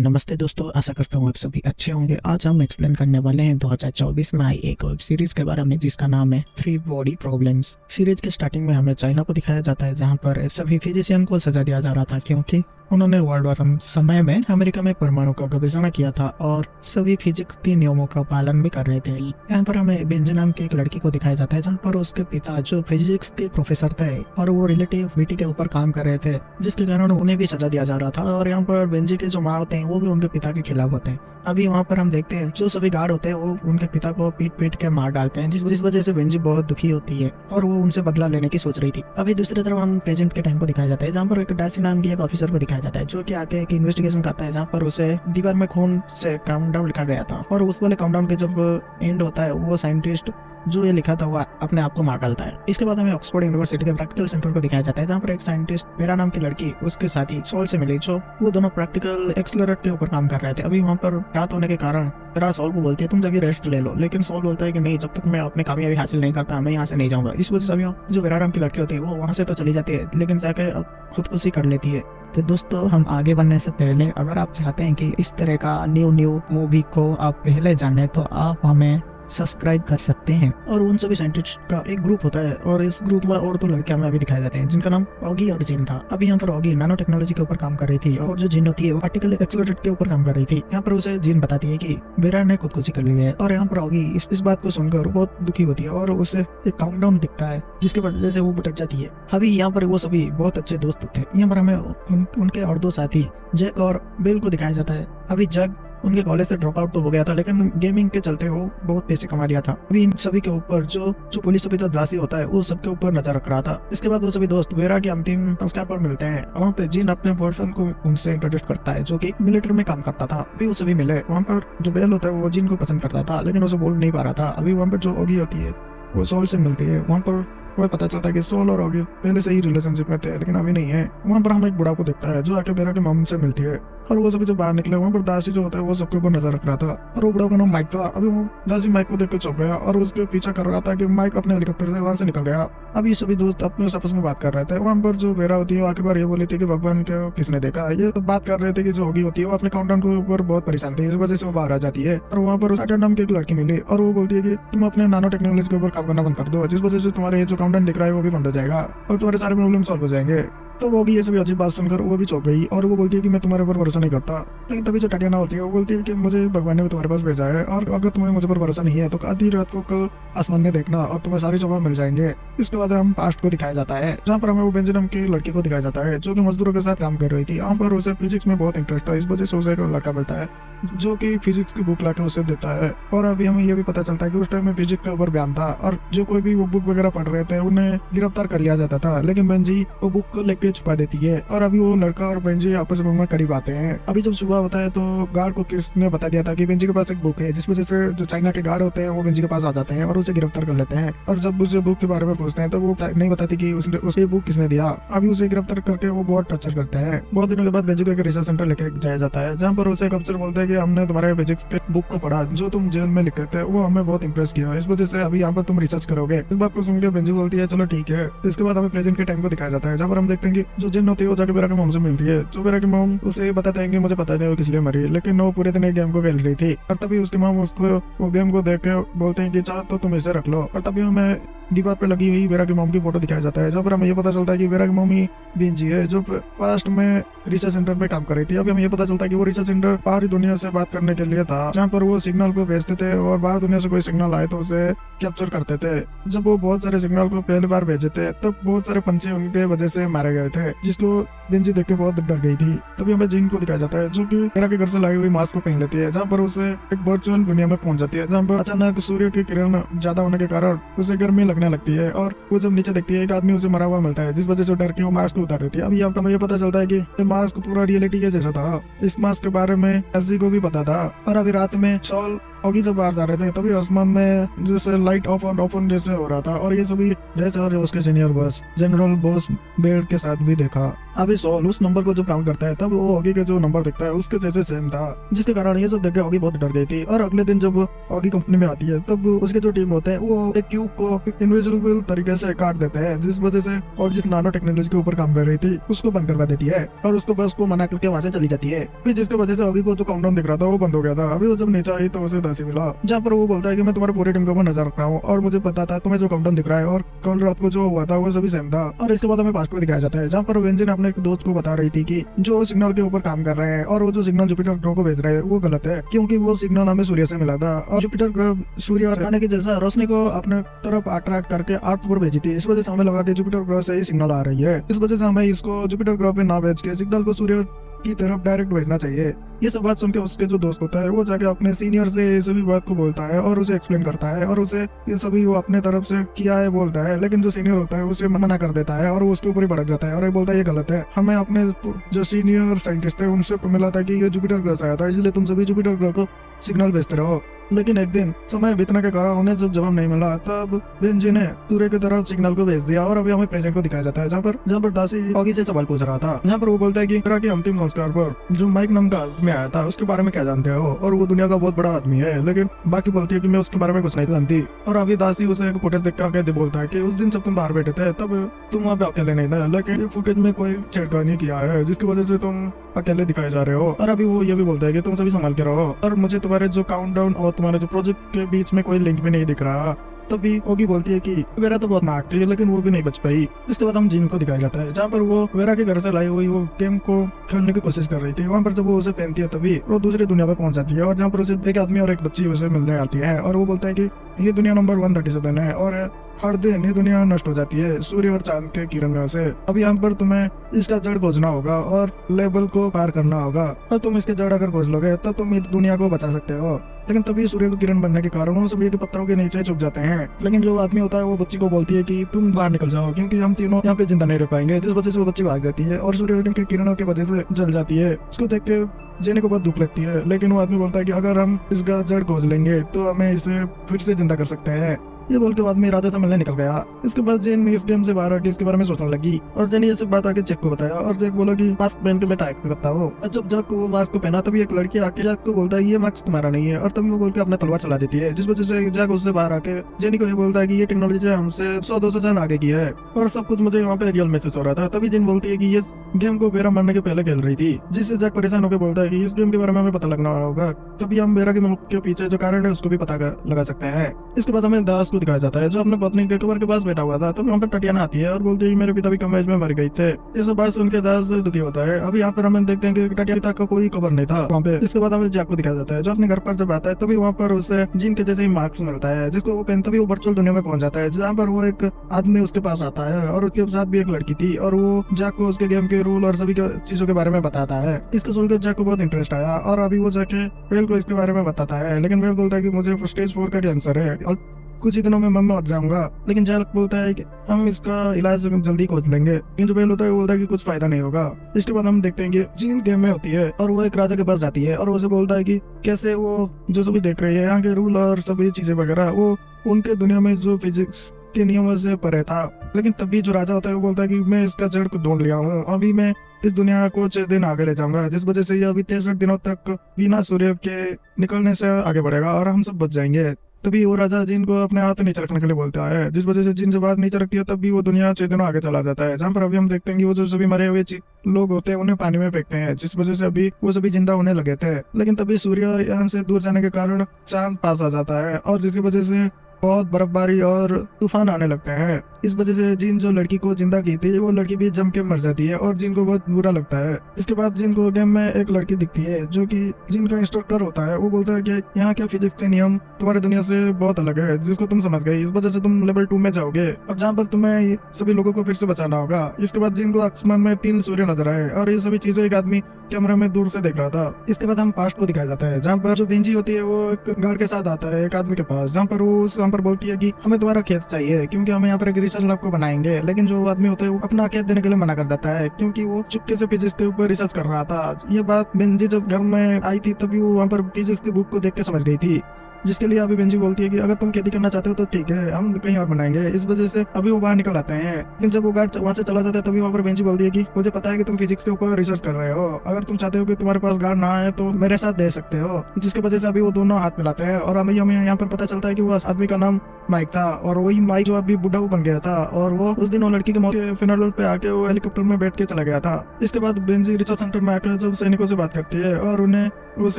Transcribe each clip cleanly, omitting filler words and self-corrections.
नमस्ते दोस्तों, आशा करता हूँ आप सभी अच्छे होंगे। आज हम एक्सप्लेन करने वाले हैं 2024 में आई एक वेब सीरीज के बारे में जिसका नाम है थ्री बॉडी प्रॉब्लम्स। सीरीज के स्टार्टिंग में हमें चाइना को दिखाया जाता है, जहाँ पर सभी फिजिशियन को सजा दिया जा रहा था क्योंकि उन्होंने वर्ल्ड वॉर समय में अमेरिका में परमाणु का गवेषणा किया था और सभी फिजिक्स के नियमों का पालन भी कर रहे थे। यहाँ पर हमें बेंजी नाम की एक लड़की को दिखाया जाता है, जहाँ पर उसके पिता जो फिजिक्स के प्रोफेसर थे और वो रिलेटिविटी के ऊपर काम कर रहे थे, जिसके कारण उन्हें भी सजा दिया जा रहा था। और यहाँ पर बेंजी के जो माँ होते हैं वो भी उनके पिता के खिलाफ होते हैं। अभी वहाँ पर हम देखते हैं जो सभी गार्ड होते हैं वो उनके पिता को पीट पीट के मार डालते हैं, जिस वजह से बेंजी बहुत दुखी होती है और वो उनसे बदला लेने की सोच रही थी। अभी दूसरी तरफ हम प्रेजेंट के टाइम को दिखाया जाता है, जहाँ पर एक डासी नाम की एक ऑफिसर को दिखाया जाता है जो कि आके एक इन्वेस्टिगेशन करता है, जहाँ पर उसे दीवार में खून से काउंटडाउन लिखा गया था और उस वाले काउंटडाउन के जब एंड होता है वो साइंटिस्ट जो ये लिखा था वो अपने आप को मार डालता है। इसके बाद हमें ऑक्सफोर्ड यूनिवर्सिटी के प्रैक्टिकल सेंटर को दिखाया जाता है, जहाँ पर एक साइंटिस्ट वेरा नाम की लड़की उसके साथी सोल से मिली, जो वो दोनों प्रैक्टिकल एक्सेलरेटर के ऊपर काम कर रहे थे। अभी वहाँ पर रात होने के कारण वेरा सोल को बोलती है तुम जब रेस्ट ले लो, लेकिन सोल बोलता है कि नहीं, जब तक मैं अपनी कामयाबी हासिल नहीं करता मैं यहाँ से नहीं जाऊंगा। इस वजह से अभी जो वेरा नाम की लड़की होती है वो वहाँ से तो चली जाती है, लेकिन जाके खुदकुशी कर लेती है। तो दोस्तों, हम आगे बढ़ने से पहले अगर आप चाहते हैं कि इस तरह का न्यू मूवी को आप पहले जाने तो आप हमें सब्सक्राइब कर सकते हैं। और उन सभी साइंटिस्ट का एक ग्रुप होता है और इस ग्रुप में और दो लड़कियां हमें अभी दिखाए जाते हैं, जिनका नाम ऑगी और जिन था। अभी यहाँ पर ऑगी नैनो टेक्नोलॉजी के ऊपर काम कर रही थी और जो जिन होती है वो पार्टिकल एक्सेलरेटर के ऊपर काम कर रही थी। यहाँ पर उसे जिन बताती है कि वेरा ने खुदकुशी कर ली है और यहाँ पर ऑगी इस बात को सुनकर बहुत दुखी होती है और उसे एक काउंटडाउन दिखता है जिसके वजह से वो भटक जाती है। अभी यहाँ पर वो सभी बहुत अच्छे दोस्त थे। यहाँ पर हमें उनके और दो साथी जैक और बेल को दिखाया जाता है। अभी जैक उनके कॉलेज से ड्रॉप आउट तो हो गया था, लेकिन गेमिंग के चलते वो बहुत पैसे कमा लिया था। अभी इन सभी के ऊपर जो पुलिस अभी दासी होता है वो सबके ऊपर नजर रख रहा था। इसके बाद वो सभी दोस्त वेरा के अंतिम संस्कार पर मिलते हैं। वहाँ पे जिन अपने बॉयफ्रेंड को उनसे इंट्रोड्यूस करता है जो कि मिलिट्री में काम करता था। अभी वो सभी मिले। वहाँ पर जो बेल होता है वो जिन को पसंद करता था, लेकिन उसे बोल नहीं पा रहा था। अभी वहाँ पर जो ओगी होती है वो सोल से मिलती है। वहाँ पर वो पता चलता है कि सोल और ओगी पहले से ही रिलेशनशिप में थे, लेकिन अभी नहीं है। वहाँ पर हम एक बुढ़ा को देखता है जो आके बेरा के मॉम से मिलती है और वो सभी जब बाहर निकले वहाँ पर दासी जो होता है वो सबके ऊपर नजर रख रहा था और वो बुढ़ा का नाम माइक था। अभी वो दासी माइक को देख के चुप गया और उसके पीछा कर रहा था कि माइक अपने हेलीकॉप्टर से वहाँ से निकल गया। अभी सभी दोस्त अपने आपस में बात कर रहे थे। वहाँ पर जो वेरा होती है आखिर बार ये बोली थी कि भगवान को किसने देखा। ये तो बात कर रहे थे कि जो होगी होती है वो अपने काउंटडाउन के ऊपर बहुत परेशान थी, इस वजह से वो बाहर आ जाती है। और वहाँ पर साटा नाम की एक लड़की मिली और वो बोलती है कि तुम अपने नानो टेक्नोलॉजी के ऊपर काम करना बंद कर दो, जिस वजह से तुम्हारे जो काउंटडाउन दिख रहा है वो भी बंद हो जाएगा और तुम्हारे सारे प्रॉब्लम सॉल्व हो जाएंगे। तो वो भी ये सभी अजीब बात सुनकर वो भी चौंक गई और वो बोलती है कि मैं तुम्हारे ऊपर भरोसा नहीं करता। लेकिन तभी जो टाटियाना होती है वो बोलती है कि मुझे भगवान ने भी तुम्हारे पास भेजा है और अगर तुम्हें मुझे पर भरोसा नहीं है तो आधी रात को कल आसमान में देखना और तुम्हें सारी जवाब मिल जाएंगे। इसके बाद हम पास्ट को दिखाया जाता है, जहाँ पर हमें वो बेंजी नाम की लड़की को दिखाया जाता है जो कि मजदूरों के साथ काम कर रही थी। यहाँ पर उसे फिजिक्स में बहुत इंटरेस्ट था, इस वजह से उसे एक लड़का मिलता है जो कि फिजिक्स की बुक लाकर उसे देता है। और अभी हमें ये भी पता चलता है कि उस टाइम में फिजिक्स के ऊपर बयान था और जो कोई भी वो बुक वगैरह पढ़ रहे थे उन्हें गिरफ्तार कर लिया जाता था, लेकिन बेंजी वो बुक को लेके छुपा देती है और अभी वो लड़का और बेंजी आपस में करीब आते हैं। अभी जब सुबह होता है तो गार्ड को किसने बता दिया था कि बेंजी के पास एक बुक है, जिस वजह से जो चाइना के गार्ड होते हैं वो बेंजी के पास आ जाते हैं और उसे गिरफ्तार कर लेते हैं। और जब उसे बुक के बारे में पूछते हैं तो वो नहीं बताती कि उसे बुक किसने दिया। अभी उसे गिरफ्तार करके वो बहुत टॉर्चर करते हैं। बहुत दिनों के बाद बेंजी को एक रिसर्च सेंटर लेके जाया जाता है, जहाँ पर उसे एक अफसर बोलते हैं कि हमने तुम्हारे फिजिक्स के बुक को पढ़ा जो तुम जेल में लिखे थे, वो हमें बहुत इंप्रेस किया, इस वजह से अभी यहाँ पर तुम रिसर्च करोगे। इस बात को सुनकर बेंजी बोलती है चलो ठीक है। इसके बाद हमें प्रेजेंट के टाइम को दिखाया जाता है, जहाँ पर हम देखते हैं कि जो जिन होती है वो जाके बेरा के मॉम से मिलती है। जो बेरा की मॉम उसे बताते हैं कि मुझे पता नहीं वो किस लिए मरी, लेकिन वो पूरे दिन एक गेम को खेल रही थी। और तभी उसकी मॉम उसको वो गेम को देख के बोलते हैं कि चाह तो तुम इसे रख लो। और तभी हमें दीवार पे लगी हुई वेरा की मॉम की फोटो दिखाया जाता है, जहाँ पर हमें ये पता चलता है कि वेरा की मॉम ही बेंजी है जो पास्ट में रिसर्च सेंटर पे काम कर रही थी। अभी हमें ये पता चलता है कि वो रिसर्च सेंटर बाहरी दुनिया से बात करने के लिए था, जहाँ पर वो सिग्नल को भेजते थे और बाहर दुनिया से कोई सिग्नल आए तो उसे कैप्चर करते थे। जब वो बहुत सारे सिग्नल को पहली बार भेजे थे तब बहुत सारे पंछी उनके वजह से मारे गए थे, जिसको बेंजी देख के बहुत डर गई थी। तभी हमें जिन को दिखाया जाता है जो कि वेरा के घर से लाई हुई मास्क को पहन लेती है, जहाँ पर उसे एक वर्चुअल दुनिया में पहुंच जाती है, जहाँ पर अचानक सूर्य की किरण ज्यादा होने के कारण उसे गर्मी लगने लगती है और वो जब नीचे देखती है एक आदमी उसे मरा हुआ मिलता है, जिस वजह से डर के वो मास्क उतार देती है। अभी आपको ये पता चलता है कि ये मास्क पूरा रियलिटी के जैसा था। इस मास्क के बारे में एसजी को भी पता था। और अभी रात में सॉल ऑगी जब बाहर जा रहे थे तभी आसमान में जैसे लाइट ऑफ ऑन जैसे हो रहा था, और ये सभी जैसे और उसके senior boss general boss bed के साथ भी देखा। अभी सॉल उस नंबर को जब काउंट करता है तब वो ऑगी के जो नंबर दिखता है उसके जैसे सेम था, जिसके कारण ये सब देख के ऑगी बहुत डर गई थी। और अगले दिन जब ऑगी कंपनी में आती है तब उसके जो टीम होते हैं वो एक क्यूब को इनविजिबल तरीके से काट देते हैं, जिस वजह से और जिस नानो टेक्नोलॉजी के ऊपर काम कर रही थी उसको बंद करवा देती है और उसको बस को मना करके वहां से चली जाती है। फिर जिसकी वजह से ऑगी को जो काउंटडाउन दिख रहा था वो बंद हो गया था। अभी वो जब नीचे आई तो उसे दासी मिला, जहाँ पर वो बोलता है कि मैं तुम्हारे पूरे टीम के ऊपर नजर रख रहा हूँ और मुझे पता था तुम्हें जो काउंटडाउन दिख रहा है और कल रात को जो हुआ था वो सभी सेम था। और इसके बाद हमें पास्ट को दिखाया जाता है जहाँ पर वेंजिन अपने एक दोस्त को बता रही थी कि जो सिग्नल के ऊपर काम कर रहे हैं और वो जो सिग्नल जुपिटर ग्रह को भेज रहे हैं वो गलत है, क्योंकि वो सिग्नल हमें सूर्य से मिला था और जुपिटर ग्रह सूर्य और आने की जैसा रोशनी को अपने तरफ अट्रैक्ट करके अर्थ पर भेजी थी। इस वजह से हमें लगा कि जुपिटर ग्रह से ही सिग्नल आ रही है, इस वजह से हमें इसको जुपिटर ग्रह पे ना भेज के सिग्नल को सूर्य की तरफ डायरेक्ट भेजना चाहिए। ये सब बात सुन के उसके जो दोस्त होता है वो जाके अपने सीनियर से ये सभी बात को बोलता है और उसे एक्सप्लेन करता है और उसे ये सभी वो अपने तरफ से किया है बोलता है, लेकिन जो सीनियर होता है उसे मना कर देता है और वो उसके ऊपर ही भड़क जाता है और ये बोलता है ये गलत है। हमें अपने जो सीनियर साइंटिस्ट है उनसे मिला था कि ये जुपिटर ग्रह से आया था, इसलिए तुम सभी जुपिटर ग्रह को सिग्नल भेजते रहो। लेकिन एक दिन समय बीतने के कारण उन्हें जब जवाब नहीं मिला तब बेंजी ने सूर्य की तरफ सिग्नल को भेज दिया और अभी हमें प्रेजेंट को दिखाया जाता है जहाँ पर दासी ऑगी से सवाल पूछ रहा था, जहाँ पर वो बोलता है कि तरह के अंतिम संस्कार पर जो माइक नाम का आदमी आया था उसके बारे में क्या जानते हो, और वो दुनिया का बहुत बड़ा आदमी है, लेकिन बाकी बोलती है कि मैं उसके बारे में कुछ नहीं जानती। और अभी दासी उसे एक फुटेज दिखा के बोलता है कि उस दिन जब तुम बाहर बैठे थे तब तुम वहाँ पे अकेले नहीं थे, लेकिन ये फुटेज में कोई छेड़खानी किया है जिसकी वजह से तुम अकेले दिखाए जा रहे हो। और अभी वो ये भी बोलता है कि तुम सभी संभाल के रहो और मुझे तुम्हारे जो काउंटडाउन और तुम्हारे जो प्रोजेक्ट के बीच में कोई लिंक भी नहीं दिख रहा। तभी ओगी बोलती है कि वेरा तो बहुत नाक थी लेकिन वो भी नहीं बच पाई। इसके बाद हम जिन को दिखाया जाता है जहाँ पर वो वेरा के घर से लाई हुई वो गेम को खेलने की कोशिश कर रही थी। वहाँ पर जब वो उसे पहनती है तभी वो दूसरी दुनिया पर पहुंच जाती है और जहाँ पर उसे एक आदमी और एक बच्ची उसे मिलने आती है और वो बोलता है कि ये दुनिया नंबर 137 है और हर दिन ये दुनिया नष्ट हो जाती है सूर्य और चांद के किरणों से। अब यहाँ पर तुम्हें इसका जड़ खोजना होगा और लेवल को पार करना होगा और तुम इसके जड़ अगर खोज लोगे तब तुम इस दुनिया को बचा सकते हो। लेकिन तभी सूर्य को किरण बनने के कारण वो सभी के पत्थरों के नीचे छुप जाते हैं। लेकिन जो आदमी होता है वो बच्ची को बोलती है कि तुम बाहर निकल जाओ क्योंकि हम तीनों यहाँ पे जिंदा नहीं रह पाएंगे, जिस वजह से वो बच्ची भाग जाती है और सूर्य के किरणों की वजह से जल जाती है। इसको देख के जेनी को बहुत दुख लगती है, लेकिन वो आदमी बोलता है कि अगर हम इसका जड़ खोज लेंगे तो हमें इसे फिर से जिंदा कर सकते हैं। ये बोल के बाद में राजा से मिलने निकल गया। इसके बाद जेन इस गेम से बाहर आके इसके बारे में सोचने लगी और जेन ये सब बात आके जैक को बताया और जैक बोला कि मास्क पहन के मैं टाइप करता हूँ। जब जैक को मास्क को पहना तभी एक लड़की आके जैक को बोलता है ये मास्क तुम्हारा नहीं है और तभी वो बोल के अपना तलवार चला देती है, जिस वजह से जैक उससे बाहर आके जेनी को ये बोलता है कि ये टेक्नोलॉजी हमसे 100-200 साल आगे की है और सब कुछ मुझे यहाँ पे रियल महसूस हो रहा था। तभी जेन बोलती है कि ये गेम को बेरा मरने के पहले खेल रही थी, जिससे जैक परेशान होकर बोलता है कि इस गेम के बारे में हमें पता लगना होगा, तभी हम बेरा के मुल्क के पीछे जो कारण है उसको भी पता लगा सकते हैं। इसके बाद हमें दास को दिखाया जाता है जो अपने पत्नी के कबर के पास बैठा हुआ था। तब वहाँ पर टटियाना आती है और बोलती है मेरे पिता भी कम एज में मर गए थे। इस बात सुन के दास दुखी होता है। अभी यहाँ पर हम देखते हैं कि टटिया पिता का कोई कबर नहीं था वहाँ पे। इसके बाद हमें जैक को दिखाया जाता है जो अपने घर पर जब आता है तभी वहाँ पर उसे जिन के जैसे ही मार्क्स मिलता है जिसको वो पहनता भी वो वर्चुअल दुनिया में पहुंच जाता है, जहाँ पर वो एक आदमी उसके पास आता है और उसके साथ भी एक लड़की थी और वो जैक को उसके गेम के रूल और सभी चीजों के बारे में बताता है। इसको सुनकर जैक को बहुत इंटरेस्ट आया और अभी वो जाके वेल को इसके बारे में बताता है, लेकिन वेल बोलता है कि मुझे स्टेज 4 का कैंसर है और कुछ ही दिनों में मैं मर जाऊंगा। लेकिन जैक बोलता है कि हम इसका इलाज जल्दी खोज लेंगे, लेकिन जो वेल होता है वो बोलता है कि कुछ फायदा नहीं होगा। इसके बाद हम देखते हैं कि जीन गेम में होती है और वो एक राजा के पास जाती है और उसे बोलता है कि कैसे वो जो सभी देख रही है यहाँ के रूल और सभी चीजें वगैरह वो उनके दुनिया में जो फिजिक्स के नियमों से परे था। लेकिन तभी जो राजा होता है वो बोलता है कि मैं इसका जड़ को ढूंढ लिया हूँ, अभी मैं इस दुनिया को 6 दिन आगे ले जाऊंगा, जिस वजह से ये अभी 63 दिनों तक बिना सूर्य के निकलने से आगे बढ़ेगा और हम सब बच जाएंगे। तभी वो राजा जिन को अपने हाथ नीचे रखने के लिए बोलता है, जिस वजह से जिन जब हाथ नीचे रखती है तब भी वो दुनिया 6 दिनों आगे चला जाता है। जहाँ पर अभी हम देखते हैं कि वो जो सभी मरे हुए लोग होते हैं उन्हें पानी में फेंकते हैं, जिस वजह से अभी वो सभी जिंदा होने लगे थे। लेकिन तभी सूर्य यहाँ से दूर जाने के कारण चांद पास आ जाता है और जिसकी वजह से बहुत बर्फबारी और तूफान आने लगते हैं। इस वजह से जिन जो लड़की को जिंदा की थी वो लड़की भी जम के मर जाती है और जिन को बहुत बुरा लगता है। इसके बाद जिन को गेम में एक लड़की दिखती है जो कि जिनका इंस्ट्रक्टर होता है, वो बोलता है कि यहाँ के फिजिक्स के नियम तुम्हारी दुनिया से बहुत अलग है जिसको तुम समझ गए, इस वजह से तुम लेवल 2 में जाओगे और जहाँ पर तुम्हें सभी लोगों को फिर से बचाना होगा। इसके बाद जिनको आसमान में 3 सूर्य नजर आए और ये सभी चीजें एक आदमी कैमरे में दूर से देख रहा था। इसके बाद हम पास्ट को दिखाया जाता है जहाँ पर जो वेंजी होती है वो एक गार्ड के साथ आता है एक आदमी के पास, जहाँ पर वो वहाँ पर बोलती है कि हमें तुम्हारा खेत चाहिए क्योंकि हमें यहाँ पर एक रिसर्च लैब को बनाएंगे। लेकिन जो आदमी होता है वो अपना खेत देने के लिए मना कर देता है क्योंकि वो चुपके से फिजिक्स के ऊपर रिसर्च कर रहा था। ये बात बेंजी जब घर में आई थी तभी वो वहाँ पर फिजिक्स की बुक को देख के समझ गई थी। जिसके लिए अभी बेंजी बोलती है कि अगर तुम खेती करना चाहते हो तो ठीक है, हम कहीं और बनाएंगे। इस वजह से अभी वो बाहर निकल आते हैं, लेकिन जब वो गार्ड वहाँ से चला जाता है तभी वहाँ पर बेंजी बोलती है कि मुझे पता है कि तुम फिजिक्स के ऊपर रिसर्च कर रहे हो, अगर तुम चाहते हो कि तुम्हारे पास गार्ड ना आए तो मेरे साथ दे सकते हो। जिसकी वजह से अभी वो दोनों हाथ मिलाते हैं और हमें यहाँ पर पता चलता है कि वो आदमी का नाम माइक था और वही माइक जो अभी बुढ़ा बन गया था और वो उस दिन वो लड़की के मौत के फ्यूनरल पे आके वो हेलीकॉप्टर में बैठ के चला गया था। इसके बाद बेंजी रिसर्च सेंटर में आकर जब सैनिकों से बात करती है और उन्हें उस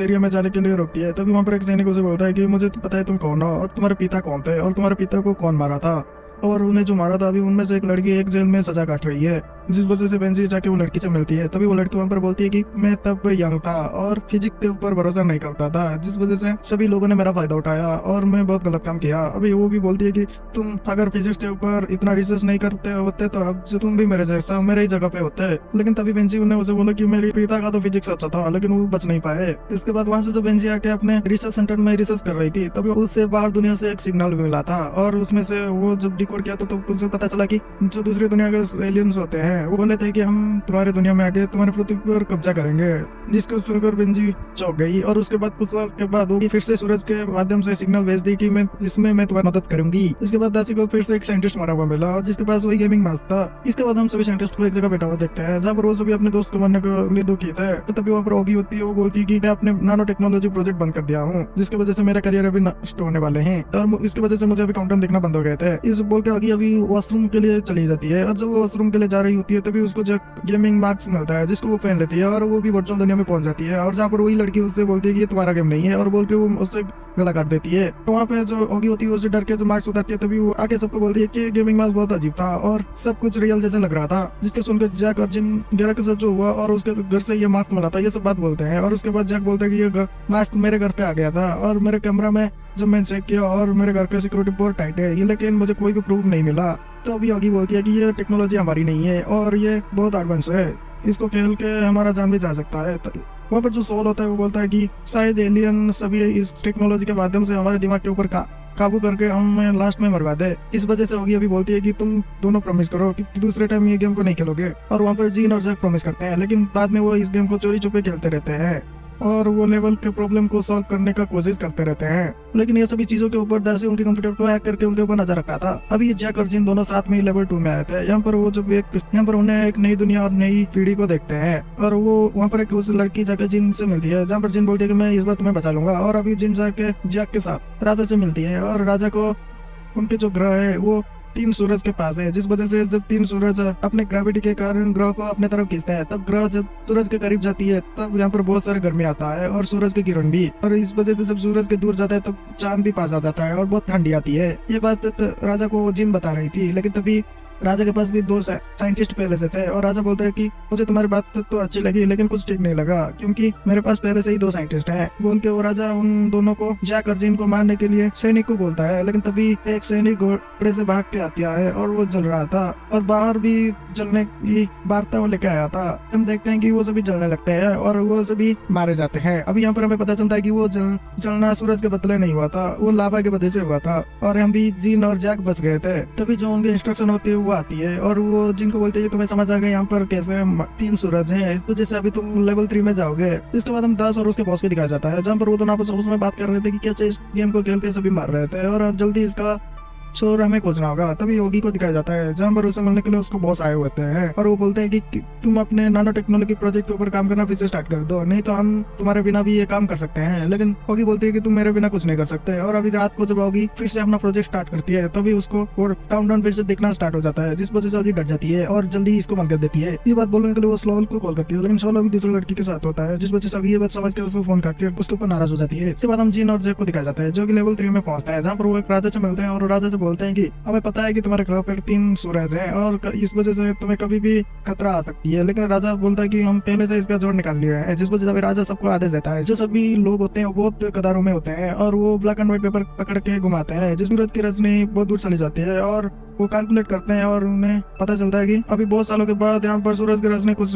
एरिया में जाने के लिए रोकती है, तभी वहाँ पर एक सैनिकों से बोलता है कि मुझे तो पता है तुम कौन हो और तुम्हारे पिता कौन थे और तुम्हारे पिता को कौन मारा था, और उन्हें जो मारा था अभी उनमें से एक लड़की एक जेल में सजा काट रही है। जिस वजह से बेंजी जाके वो लड़की से मिलती है, तभी वो लड़की वहाँ पर बोलती है कि मैं तब यंग था और फिजिक्स के ऊपर भरोसा नहीं करता था, जिस वजह से सभी लोगों ने मेरा फायदा उठाया और मैं बहुत गलत काम किया। अभी वो भी बोलती है कि तुम अगर फिजिक्स के ऊपर इतना रिसर्च नहीं करते होते तो अब जो तुम भी मेरे जैसा मेरे ही जगह पे होते। लेकिन तभी बेंजी ने उसे बोला कि मेरे पिता का तो फिजिक्स अच्छा था लेकिन वो बच नहीं पाए। इसके बाद वहाँ से जो बेंजी आके अपने रिसर्च सेंटर में रिसर्च कर रही थी, तभी उससे बाहर दुनिया से एक सिग्नल मिला था और उसमें से वो जब डिकोड किया तो उसे पता चला कि जो दूसरी दुनिया के एलियंस होते हैं वो बोले थे कि हम तुम्हारी दुनिया में आके तुम्हारे पृथ्वी पर कब्जा करेंगे। जिसको सुनकर बेंजी चौंक गई और उसके बाद कुछ साल के बाद वो फिर से सूरज के माध्यम से सिग्नल भेज दी कि मैं तुम्हारी मदद करूंगी। इसके बाद दासी को फिर से एक साइंटिस्ट मारा हुआ मिला और जिसके पास वही गेमिंग मास्क था। इसके बाद हम सभी साइंटिस्ट को एक जगह बैठा हुआ देखते हैं जहाँ पर वो सभी अपने दोस्त को मारने के लिए दुखी थे। तो तभी वहाँ पर होगी होती है, वो बोलती है कि मैं अपने नानो टेक्नोलॉजी प्रोजेक्ट बंद कर दिया हूँ जिसकी वजह से मेरा करियर अभी नष्ट होने वाले हैं और इसकी वजह से मुझे अभी काउंटडाउन देखना बंद हो गए थे। इस बोल के होगी अभी वॉशरूम के लिए चली जाती है और जब वो वॉशरूम के लिए जा रही होती है तभी उसको जो गेमिंग मार्क्स मिलता है जिसको वो पहन लेती है और वो भी वर्चुअल दुनिया में पहुंच जाती है और जहाँ पर वही लड़की उससे बोलती है कि ये तुम्हारा गेम नहीं है और बोल के वो उससे गला काट देती है। तो वहाँ पे जो होगी होती है उससे डर के जो मार्क्स उतारती है तभी वो आके सबको बोलती है कि गेमिंग मार्क्स बहुत अजीब था और सब कुछ रियल जैसे लग रहा था। जिसके सुनकर जैक और जिन गिरा के साथ जो हुआ और उसके घर से ये मार्क्स मिला था ये सब बात बोलते हैं और उसके बाद जैक बोलता है कि ये मार्क्स मेरे घर पे आ गया था और मेरे कैमरा में जब मैंने चेक किया और मेरे घर का सिक्योरिटी बहुत टाइट है ये, लेकिन मुझे कोई भी प्रूफ नहीं मिला। तो अभी होगी बोलती है कि ये टेक्नोलॉजी हमारी नहीं है और ये बहुत एडवांस है, इसको खेल के हमारा जान भी जा सकता है। वहाँ पर जो सोल होता है वो बोलता है कि शायद एलियन सभी इस टेक्नोलॉजी के माध्यम से हमारे दिमाग के ऊपर काबू करके हमें लास्ट में मरवा दे। इस वजह से होगी अभी बोलती है कि तुम दोनों प्रॉमिस करो कि दूसरे टाइम ये गेम को नहीं खेलोगे। और वहाँ पर जीन और जैक प्रॉमिस करते हैं, लेकिन बाद में वो इस गेम को चोरी छुपे खेलते रहते हैं और वो लेवल के प्रॉब्लम को सॉल्व करने का कोशिश करते रहते हैं। लेकिन ये सभी चीजों के ऊपर दासी उनके कंप्यूटर को हैक करके उनके ऊपर नजर रख रहा था। अभी ये जैक और जिन दोनों साथ में ही लेवल 2 में आए थे। यहाँ पर वो जब यहाँ पर उन्हें एक नई दुनिया और नई पीढ़ी को देखते हैं और वो वहाँ पर एक उस लड़की जाकर जिन से मिलती है जहाँ पर जिन बोलती है कि मैं इस बार तुम्हें बचा लूंगा। और अभी जिन जाके जैक के साथ राजा से मिलती है और राजा को उनके जो ग्रह है वो 3 सूरज के पास है, जिस वजह से जब 3 सूरज अपने ग्रेविटी के कारण ग्रह को अपने तरफ खींचते हैं तब ग्रह जब सूरज के करीब जाती है तब यहाँ पर बहुत सारे गर्मी आता है और सूरज की किरण भी, और इस वजह से जब सूरज के दूर जाता है तब चांद भी पास आ जाता है और बहुत ठंडी आती है। ये बात तो राजा को जिन बता रही थी, लेकिन तभी राजा के पास भी 2 साइंटिस्ट पहले से थे और राजा बोलता है कि मुझे तुम्हारी बात तो अच्छी लगी लेकिन कुछ ठीक नहीं लगा क्योंकि मेरे पास पहले से ही 2 साइंटिस्ट हैं। बोल के वो राजा उन दोनों को जैक और जिन को मारने के लिए सैनिक को बोलता है, लेकिन तभी एक सैनिक घोड़े से भाग के आता है और वो जल रहा था और बाहर भी जलने की वार्ता वो लेके आया था। हम देखते हैं कि वो सभी जलने लगते हैं और वो सभी मारे जाते हैं। अभी यहाँ पर हमें पता चलता है कि वो जलना सूरज के बदले नहीं हुआ था, वो लावा के वजह से हुआ था और हम भी जिन और जैक बच गए थे। तभी जो उनकी इंस्ट्रक्शन होती है आती है और वो जिनको बोलते हैं तुम्हें समझ आ गया यहाँ पर कैसे 3 सूरज हैं, इस वजह से अभी तुम लेवल 3 में जाओगे। इसके बाद हम 10 और उसके बॉस को दिखाया जाता है जहाँ पर वो दोनों आपस में बात कर रहे थे कि कैसे इस गेम को खेल के सभी मार रहे थे और जल्दी इसका शोर हमें खोजना होगा। तभी योगी को दिखाया जाता है जहाँ पर उसे मिलने के लिए उसको बॉस आए होते हैं और वो बोलते हैं कि तुम अपने नानो टेक्नोलॉजी प्रोजेक्ट के ऊपर काम करना फिर से स्टार्ट कर दो, नहीं तो हम तुम्हारे बिना भी ये काम कर सकते हैं। लेकिन होगी बोलती है कि तुम मेरे बिना कुछ नहीं कर सकते। और अभी रात को जब होगी फिर से अपना प्रोजेक्ट स्टार्ट करती है तभी उसको काउंटडाउन फिर से देखना स्टार्ट हो जाता है, जिस वजह से होगी डर जाती है और जल्दी इसको बंद कर देती है। ये बात बोलने के लिए वो स्लोल को कॉल करती है, लेकिन स्लोल अभी दूसरी लड़की के साथ होता है, जिस वजह से अभी ये बात समझ के उसको फोन करके उसके ऊपर नाराज हो जाती है। इसके बाद हम जिन और जैक को दिखाया जाता है जो कि लेवल 3 में पहुंचता है, जहाँ पर वो एक राजा से मिलते हैं और राजा से बोलते हैं कि हमें पता है कि तुम्हारे ग्रह पर 3 सूरज हैं और इस वजह से तुम्हें कभी भी खतरा आ सकती है। लेकिन राजा बोलता है कि हम पहले से इसका जोड़ निकाल लिया है, जिस वजह से राजा सबको आदेश देता है। जो सभी लोग होते हैं वो बहुत कतारों में होते हैं और वो ब्लैक एंड व्हाइट पेपर पकड़ के घुमाते हैं, जिस सूरज की रोशनी बहुत दूर चली जाती है और वो कैलकुलेट करते हैं और उन्हें पता चलता है कि अभी बहुत सालों के बाद यहाँ पर सूरज की रोशनी कुछ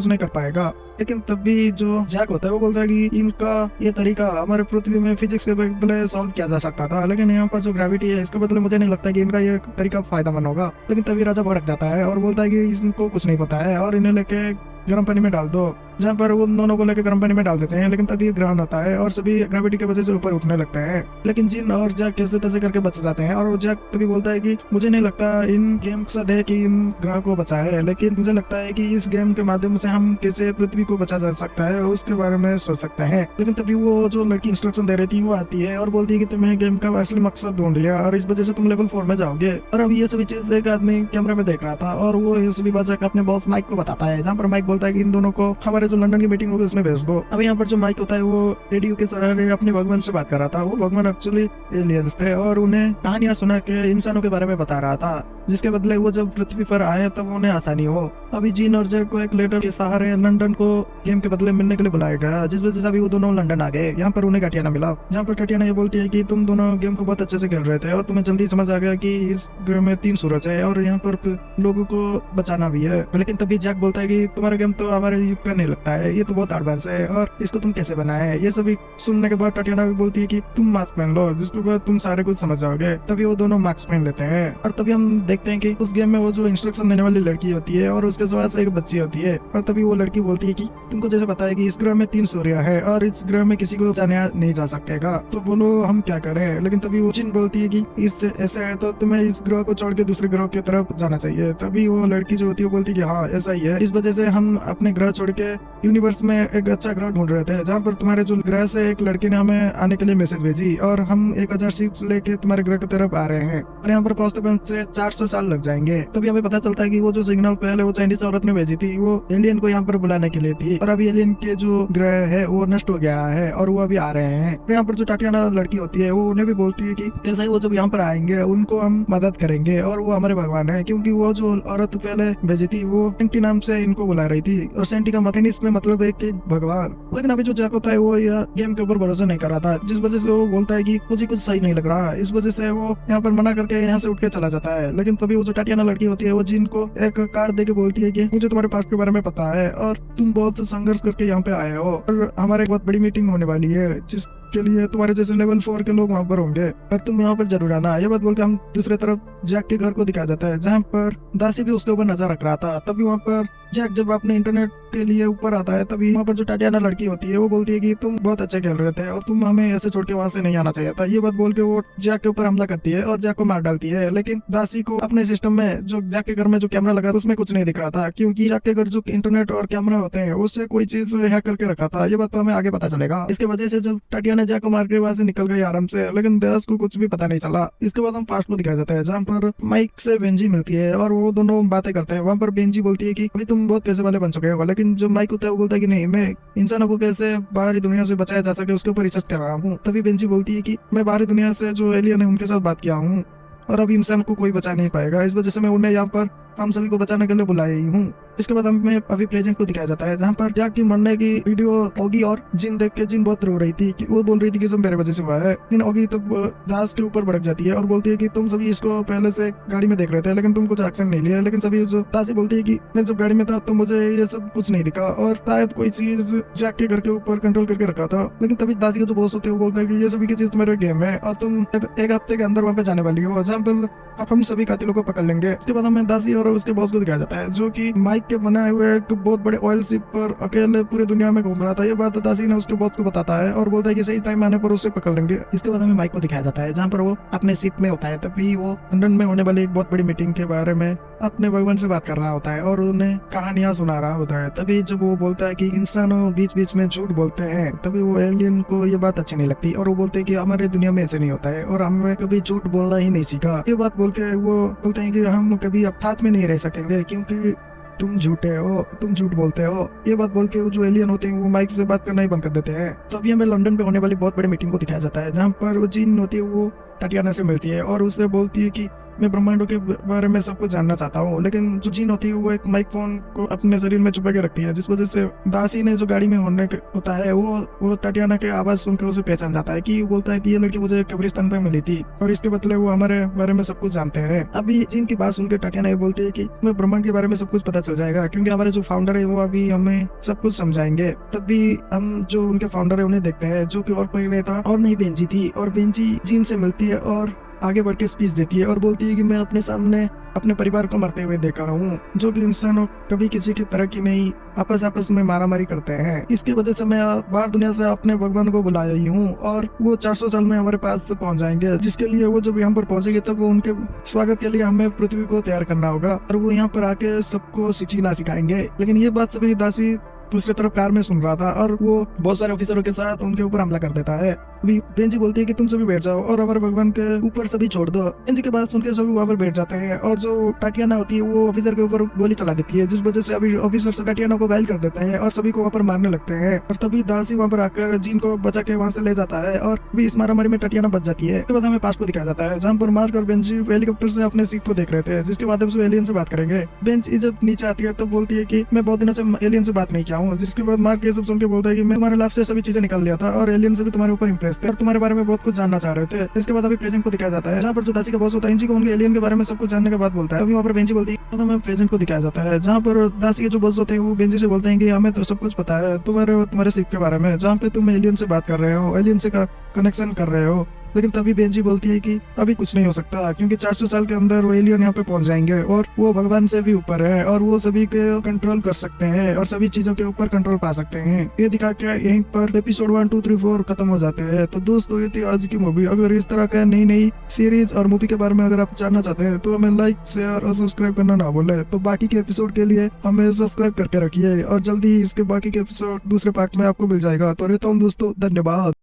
नहीं कर पाएगा। लेकिन तभी जो जैक होता है वो बोलता है कि इनका ये तरीका हमारे पृथ्वी में फिजिक्स के बदले सॉल्व किया जा सकता था, लेकिन यहाँ पर जो ग्रेविटी है इसके बदले मुझे नहीं लगता कि इनका ये तरीका फायदेमंद होगा। लेकिन तभी राजा भड़क जाता है और बोलता है कि इनको कुछ नहीं पता है और इन्हें लेके गर्म पानी में डाल दो जहाँ पर वो दोनों को लेकर गर्म पानी में डाल देते हैं, लेकिन तभी ग्रहण होता है और सभी ग्रेविटी की वजह से ऊपर उठने लगते हैं। लेकिन जिन और जैक कैसे तैसे करके बच जाते हैं और वो जैक तभी बोलता है कि मुझे नहीं लगता इन गेम का है कि इन ग्रह को बचाए, लेकिन मुझे लगता है कि इस गेम के माध्यम से हम कैसे पृथ्वी को बचा जा सकता है उसके बारे में सोच सकते हैं। लेकिन तभी वो जो लड़की इंस्ट्रक्शन दे रही थी वो आती है और बोलती है कि तुम्हें गेम का असली मकसद ढूंढ लिया और इस वजह से तुम लेवल 4 में जाओगे। और अब ये सभी चीज एक आदमी कैमरे में देख रहा था और वो ये सभी बात जाकर अपने बॉस माइक को बताता है, जहाँ पर माइक बोलता है कि इन दोनों को हमारे जो लंदन की मीटिंग होगी उसमें भेज दो। अब यहाँ पर जो माइक होता है वो रेडियो के सहारे अपने भगवान से बात कर रहा था। वो भगवान एक्चुअली एलियंस थे और उन्हें कहानियां सुना के इंसानों के बारे में बता रहा था, जिसके बदले वो जब पृथ्वी पर आए तब उन्हें आसानी हो। अभी जीन और जैक को एक लेटर के सहारे लंदन को गेम के बदले मिलने के लिए बुलाया गया, जिस वजह से अभी वो दोनों लंदन आ गए। यहाँ पर उन्हें टाटियाना मिला, जहाँ पर टाटियाना ये बोलती है कि तुम दोनों गेम को बहुत अच्छे से खेल रहे थे और तुम्हें जल्दी समझ आ गया कि इस ग्रह में 3 सूरज है और यहाँ पर लोगों को बचाना भी है। लेकिन तभी जैक बोलता है कि तुम्हारा गेम तो हमारे युग का नहीं लगता है, ये तो बहुत एडवांस है और इसको तुम कैसे बनाए। ये सभी सुनने के बाद टाटियाना भी बोलती है कि तुम मास्क पहन लो, जिसके बाद तुम सारे कुछ समझ जाओगे। तभी वो दोनों मास्क पहन लेते हैं और तभी हम देखते हैं कि उस गेम में वो जो इंस्ट्रक्शन देने वाली लड़की होती है और उसके साथ एक बच्ची होती है। और तभी वो लड़की बोलती है कि तुमको जैसे पता है कि इस ग्रह में 3 सूर्य है और इस ग्रह में किसी को जाने नहीं जा सकेगा, तो बोलो हम क्या करें। लेकिन तभी वो जिन बोलती है कि इस ऐसे है तो तुम्हें इस ग्रह को छोड़ के दूसरे ग्रह की तरफ जाना चाहिए। तभी वो लड़की जो होती है वो बोलती है कि हाँ ऐसा ही है, इस वजह से हम अपने ग्रह छोड़ के यूनिवर्स में एक अच्छा ग्रह ढूंढ रहे थे, जहाँ पर तुम्हारे जो ग्रह से एक लड़की ने हमें आने के लिए मैसेज भेजी और हम 1000 शिप्स लेके तुम्हारे ग्रह की तरफ आ रहे हैं और यहाँ पर पहुंचते पहुंचते 400 साल लग जाएंगे। तभी हमें पता चलता है कि वो जो सिग्नल पहले वो चाइनीज औरत ने भेजी थी वो एलियन को यहाँ पर बुलाने के लिए थी और अभी एलियन के जो ग्रह है वो नष्ट हो गया है और वो अभी आ रहे हैं। यहाँ पर जो टाटियाना लड़की होती है वो उन्हें भी बोलती है कि जैसे ही वो जब यहाँ पर आएंगे उनको हम मदद करेंगे और वो हमारे भगवान है, क्योंकि वो जो औरत पहले भेजी थी वो सेंटी नाम से इनको बुला रही थी और सेंटी का मतलब इसमें मतलब है कि भगवान। लेकिन अभी जो जैक होता है वो यह गेम के ऊपर भरोसा नहीं कर रहा था, जिस वजह से वो बोलता है कि मुझे कुछ सही नहीं लग रहा, इस वजह से वो यहाँ पर मना करके यहाँ से उठ के चला जाता है। लेकिन तभी वो जो टाटियाना लड़की होती है वो जिनको एक कार्ड दे के बोलती है कि मुझे तुम्हारे पास्ट के बारे में पता है और तुम बहुत संघर्ष करके यहाँ पे आए हो और हमारे बहुत बड़ी मीटिंग होने वाली है जिसके लिए तुम्हारे जैसे लेवल 4 के लोग वहाँ पर होंगे और तुम यहाँ पर जरूर आना। ये बात बोल के हम दूसरे तरफ जैक के घर को दिखाया जाता है, जहाँ पर दासी भी उसके ऊपर नजर रख रहा था। तभी वहाँ पर जैक जब अपने इंटरनेट के लिए ऊपर आता है तभी वहाँ पर जो टाटियाना लड़की होती है वो बोलती है कि तुम बहुत अच्छे खेल रहे थे और तुम हमें ऐसे छोड़ के वहाँ से नहीं आना चाहिए था। ये बात बोल के वो जैक के ऊपर हमला करती है और जैक को मार डालती है। लेकिन दासी को अपने सिस्टम में जो जैक के घर में जो कैमरा लगा उसमें कुछ नहीं दिख रहा था, क्योंकि जैक के घर जो इंटरनेट और कैमरा होते हैं उससे कोई चीज हैक करके रखा था। ये बात तो हमें आगे पता चलेगा। इसके वजह से जब टाटियाना जैक को मार के वहाँ से निकल गई आराम से, लेकिन दास को कुछ भी पता नहीं चला। इसके बाद हम फास्ट को दिखाया जाता है, जहाँ पर माइक से बेंजी मिलती है और वो दोनों बातें करते हैं। वहाँ पर बेंजी बोलती है कि अभी तुम बहुत पैसे वाले बन चुके हो, लेकिन जो माइक होता है वो बोलता है कि नहीं, मैं इंसानों को कैसे बाहरी दुनिया से बचाया जा सके उसके ऊपर रिसर्च कर रहा हूँ। तभी बेंजी बोलती है कि मैं बाहरी दुनिया से जो एलियन है उनके साथ बात किया हूँ और अभी इंसान को कोई बचा नहीं पाएगा, इस वजह से मैं उन्हें यहाँ पर हम सभी को बचाने के लिए बुलाया ही हूँ। इसके बाद हमें अभी प्रेजेंट को दिखाया जाता है, जहाँ पर जैक की मरने की वीडियो ओगी और जिन देख के जिन बहुत रो रही थी कि वो बोल रही थी कि सब मेरे वजह से हुआ है। जिन ओगी तब दास के ऊपर भड़क जाती है और बोलती है कि तुम सभी इसको पहले से गाड़ी में देख रहे थे लेकिन तुम कुछ एक्शन नहीं लिया। लेकिन सभी जो दासी बोलती है कि मैं जब गाड़ी में था तो मुझे ये सब कुछ नहीं दिखा और शायद कोई चीज जैक के घर के ऊपर कंट्रोल करके रखा था। लेकिन तभी दासी का जो बॉस होते हैं वो बोलता है कि ये सभी की चीज तुम्हारे गेम है और तुम एक हफ्ते के अंदर वहाँ पे जाने वाली हो, जहाँ पर हम सभी कातिलों को पकड़ लेंगे। इसके बाद हमें दासी और उसके बॉस को दिखाया जाता है, जो कि माइक के बनाए हुए एक बहुत बड़े ऑयल शिप पर अकेले पूरी दुनिया में घूम रहा था। ये बात दासी ने उसके बॉस को बताता है और बोलता है कि सही टाइम आने पर उसे पकड़ लेंगे। इसके बाद हमें माइक को दिखाया जाता है, जहाँ पर वो अपने शिप में होता है। तभी वो लंदन में होने वाली एक बहुत बड़ी मीटिंग के बारे में अपने भगवान से बात कर रहा होता है और उन्हें कहानियां सुना रहा होता है। तभी जब वो बोलता है कि इंसानों बीच बीच में झूठ बोलते हैं, तभी वो एलियन को ये बात अच्छी नहीं लगती और वो बोलते हैं कि हमारे दुनिया में ऐसे नहीं होता है और हमने कभी झूठ बोलना ही नहीं सीखा। ये बात बोल के वो बोलते हैं कि हम कभी अब साथ में नहीं रह सकेंगे क्योंकि तुम झूठे हो, तुम झूठ बोलते हो। ये बात बोल के वो जो एलियन होते हैं वो माइक से बात करना ही बंद कर देते हैं। तभी हमें लंदन पे होने वाली बहुत बड़ी मीटिंग को दिखाया जाता है, जहाँ पर वो जिन होती है वो टाटियाना से मिलती है और उससे बोलती है कि मैं ब्रह्मांडों के बारे में सब कुछ जानना चाहता हूँ। लेकिन जो जिन होती है वो एक माइक फोन को अपने शरीर में छुपा के रखती है, जिस वजह से दासी ने जो गाड़ी में होने होता है वो टाटियाना के आवाज सुन के उसे पहचान जाता है कि बोलता है कि ये लड़की मुझे कब्रिस्तान में मिली थी और इसके बदले वो हमारे बारे में सब कुछ जानते हैं। अभी जिन की बात सुनकर टाटियाना ये बोलती है कि हमें ब्रह्मांड के बारे में सब कुछ पता चल जाएगा, क्योंकि हमारे जो फाउंडर है वो अभी हमें सब कुछ समझाएंगे। तभी हम जो उनके फाउंडर है उन्हें देखते हैं, जो कि और कोई नहीं था और नहीं बेंजी थी। और बेंजी जिन से मिलती है और आगे बढ़ के स्पीच देती है और बोलती है कि मैं अपने सामने अपने परिवार को मरते हुए देखा हूँ। जो भी इंसान कभी किसी की तरक्की नहीं, आपस में मारामारी करते हैं। इसकी वजह से मैं बाहर दुनिया से अपने भगवान को बुलाया ही हूँ और वो 400 साल में हमारे पास पहुंच जाएंगे, जिसके लिए वो जब यहाँ पर पहुंचेंगे तब वो उनके स्वागत के लिए हमें पृथ्वी को तैयार करना होगा और वो यहाँ पर आके सबको सीखना सिखाएंगे। लेकिन ये बात सभी दासी दूसरी तरफ कार में सुन रहा था और वो बहुत सारे ऑफिसरों के साथ उनके ऊपर हमला कर देता है। अभी बेंजी बोलती है कि तुम सभी बैठ जाओ और हमारे भगवान के ऊपर सभी छोड़ दो। बेंजी के बात सुन के सभी वहाँ पर बैठ जाते हैं और जो टाटियाना होती है वो ऑफिसर के ऊपर गोली चला देती है, जिस वजह से अभी ऑफिसर से टाटियाना को घायल कर देते हैं और सभी को वहाँ पर मारने लगते हैं। और तभी दासी वहाँ पर आकर जीन को बचा के वहाँ से ले जाता है और भी इस मारामारी में टाटियाना बच जाती है। उसके बाद हमें पास को दिखाया जाता है जहाँ पर मार्क और बेंजी हेलीकॉप्टर से अपने सीट को देख रहे थे, जिसके माध्यम से एलियन से बात करेंगे। बेंजी जब नीचे आती है तो बोलती है कि मैं बहुत दिनों से एलियन से बात नहीं किया हूँ, जिसके बाद मार्क ये सब सुन के बोलता है कि मैं तुम्हारे लाइफ से सभी चीजें निकाल लिया था और एलियन से भी तुम्हारे ऊपर इंप्रेस थे और तुम्हारे बारे में बहुत कुछ जानना चाह रहे थे। इसके बाद अभी प्रेजेंट को दिखाया जाता है जहाँ पर जो दासी का बॉस होता है इंजी को उनके एलियन के बारे में सब कुछ जानने के बाद बोलता है। अभी वहाँ पर बेंजी बोलती है तो हमें प्रेजेंट को दिखाया जाता है जहाँ पर दासी के जो बॉस होते हैं वो बेंजी से बोलते हैं कि हमें तो सब कुछ पता है तुम्हारे शिप के बारे में, जहाँ पे तुम एलियन से बात कर रहे हो, एलियन से कनेक्शन कर रहे हो। लेकिन तभी बेंजी बोलती है कि अभी कुछ नहीं हो सकता क्योंकि 400 साल के अंदर वो एलियन यहाँ पे पहुंच जाएंगे और वो भगवान से भी ऊपर है और वो सभी के कंट्रोल कर सकते हैं और सभी चीजों के ऊपर कंट्रोल पा सकते हैं। ये दिखा के यहीं पर एपिसोड 1, 2, 3, 4 खत्म हो जाते हैं। तो दोस्तों ये थी आज की मूवी। अगर इस तरह का नई सीरीज और मूवी के बारे में अगर आप जानना चाहते हैं तो हमें लाइक, शेयर और सब्सक्राइब करना ना भूले। तो बाकी के एपिसोड के लिए हमें सब्सक्राइब करके रखिए और जल्दी ही इसके बाकी के एपिसोड दूसरे पार्ट में आपको मिल जाएगा। तो रहता हूँ दोस्तों, धन्यवाद।